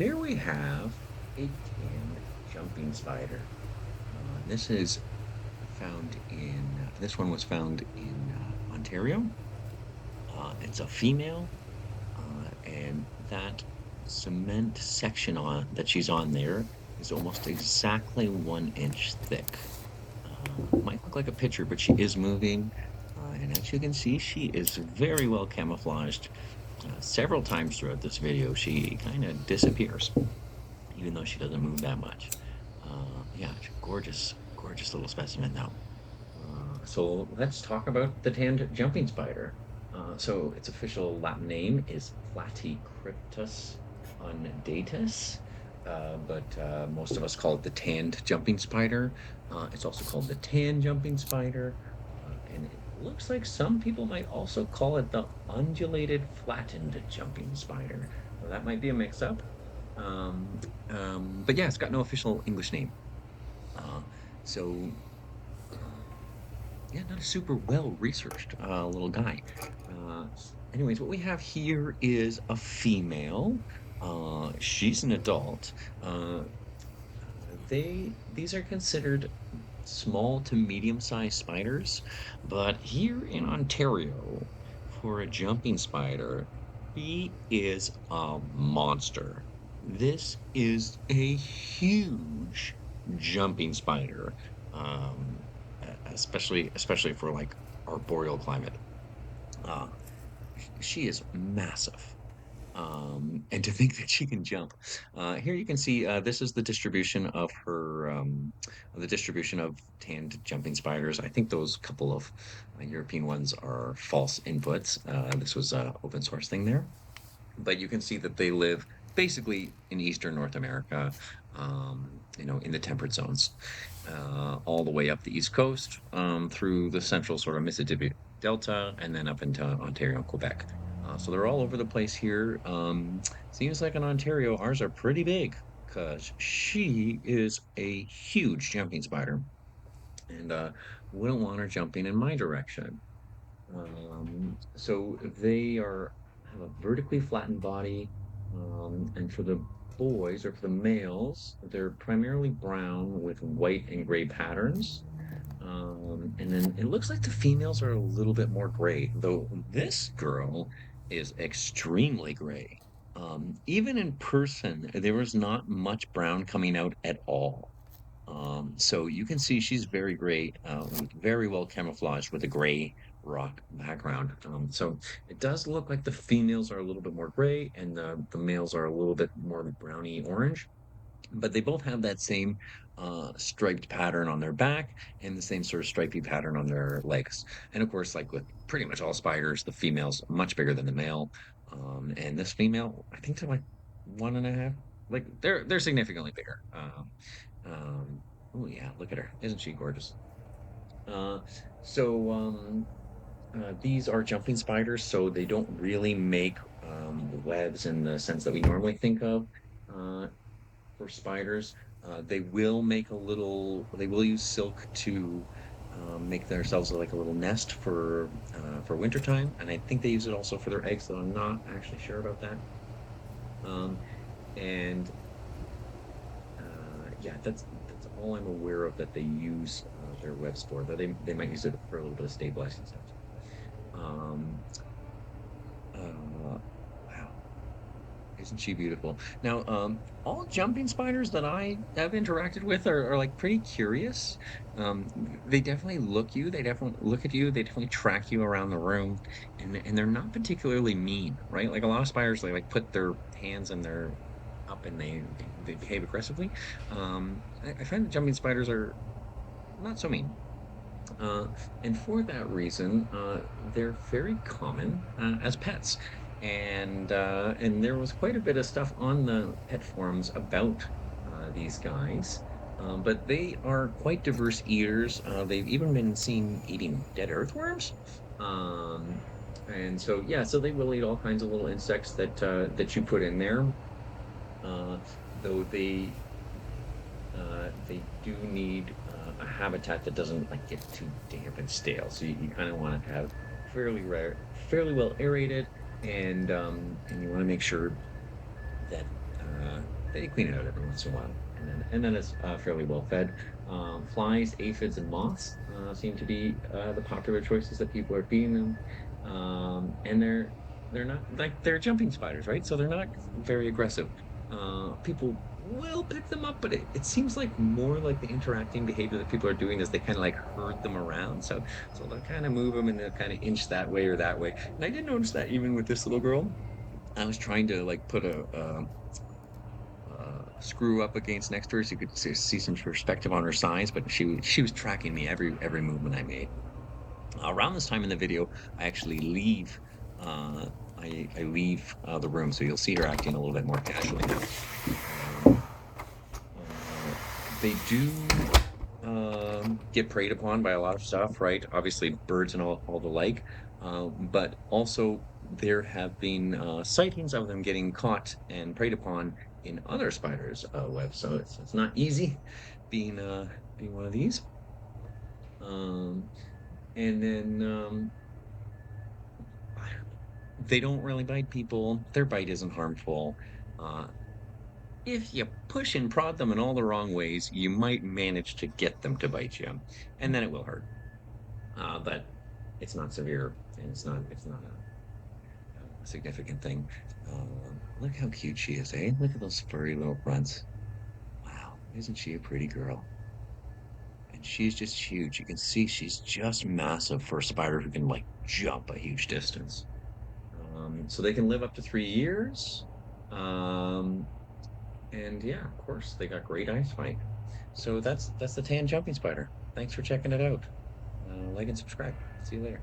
Here we have a tanned jumping spider. This is this one was found in Ontario. It's a female, and that cement section on that she's on there is almost exactly 1 inch thick. Might look like a picture, but she is moving. And as you can see, she is very well camouflaged. Several times throughout this video, she kind of disappears, even though she doesn't move that much. Yeah, gorgeous, gorgeous little specimen though. So let's talk about the tanned jumping spider. So its official Latin name is Platycryptus undatus, but most of us call it the tanned jumping spider. It's also called the tan jumping spider, and it looks like some people might also call it the undulated flattened jumping spider. So that might be a mix-up. But yeah, it's got no official English name. Uh, so yeah, not a super well researched little guy. Uh, Anyways, what we have here is a female. She's an adult. Uh, these are considered small to medium-sized spiders, but here in Ontario, for a jumping spider, he is a monster. This is a huge jumping spider, especially for like arboreal climate. Uh, she is massive. And to think that she can jump. Here you can see this is the distribution of the distribution of tanned jumping spiders. I think those couple of European ones are false inputs. This was an open source thing there, but you can see that they live basically in eastern North America, in the temperate zones, all the way up the East Coast, through the central sort of Mississippi Delta, and then up into Ontario and Quebec. So they're all over the place here. Seems like in Ontario, ours are pretty big because she is a huge jumping spider, and wouldn't want her jumping in my direction. So they have a vertically flattened body, and for the boys or for the males, they're primarily brown with white and gray patterns. And then it looks like the females are a little bit more gray, though this girl is extremely gray. Even in person, there was not much brown coming out at all. So you can see she's very gray, very well camouflaged with a gray rock background. So it does look like the females are a little bit more gray and the males are a little bit more browny orange, but they both have that same striped pattern on their back and the same sort of stripy pattern on their legs. And of course, like with pretty much all spiders, the female's much bigger than the male. And this female, I think they're like 1.5, like they're significantly bigger. Oh yeah, look at her. Isn't she gorgeous? Uh, so these are jumping spiders, so they don't really make webs in the sense that we normally think of uh, for spiders. They will use silk to make themselves like a little nest for wintertime, and I think they use it also for their eggs, though I'm not actually sure about that. Um, and Yeah, that's all I'm aware of that they use their webs for. Though they might use it for a little bit of stabilizing stuff. Um, wow, isn't she beautiful? Now, all jumping spiders that I have interacted with are like pretty curious. They definitely they definitely look at you, they definitely track you around the room, and they're not particularly mean, right? Like a lot of spiders, they like put their hands in their up and they behave aggressively. I find that jumping spiders are not so mean. Uh, and for that reason, they're very common as pets. And there was quite a bit of stuff on the pet forums about these guys. But they are quite diverse eaters. They've even been seen eating dead earthworms. Um, and so, yeah, so they will eat all kinds of little insects that you put in there. Uh, though they do need a habitat that doesn't like get too damp and stale. So you kind of want to have fairly well aerated, and you want to make sure that they clean it out every once in a while, and then it's fairly well fed. Flies, aphids, and moths seem to be the popular choices that people are feeding them. And they're not like they're jumping spiders, right? So they're not very aggressive. People will pick them up, but it seems like more like the interacting behavior that people are doing is they kind of like herd them around. So they'll kind of move them and they'll kind of inch that way or that way. And I did notice that even with this little girl, I was trying to like put screw up against next to her so you could see some perspective on her size, but she was tracking me every movement I made. Around this time in the video, I actually leave. Uh, I leave the room, so you'll see her acting a little bit more casually now. Um, they do get preyed upon by a lot of stuff, right? Obviously, birds and all the like, but also there have been sightings of them getting caught and preyed upon in other spiders' webs. So it's not easy being being one of these. Um, and then they don't really bite people. Their bite isn't harmful. Uh, if you push and prod them in all the wrong ways, you might manage to get them to bite you, and then it will hurt. But it's not severe, and it's not a significant thing. Look how cute she is, eh? Look at those furry little fronts. Wow, isn't she a pretty girl? And she's just huge. You can see she's just massive for a spider who can like jump a huge distance. So they can live up to 3 years. Um, and yeah, of course, they got great eyesight. So that's the tan jumping spider. Thanks for checking it out. Like and subscribe. See you later.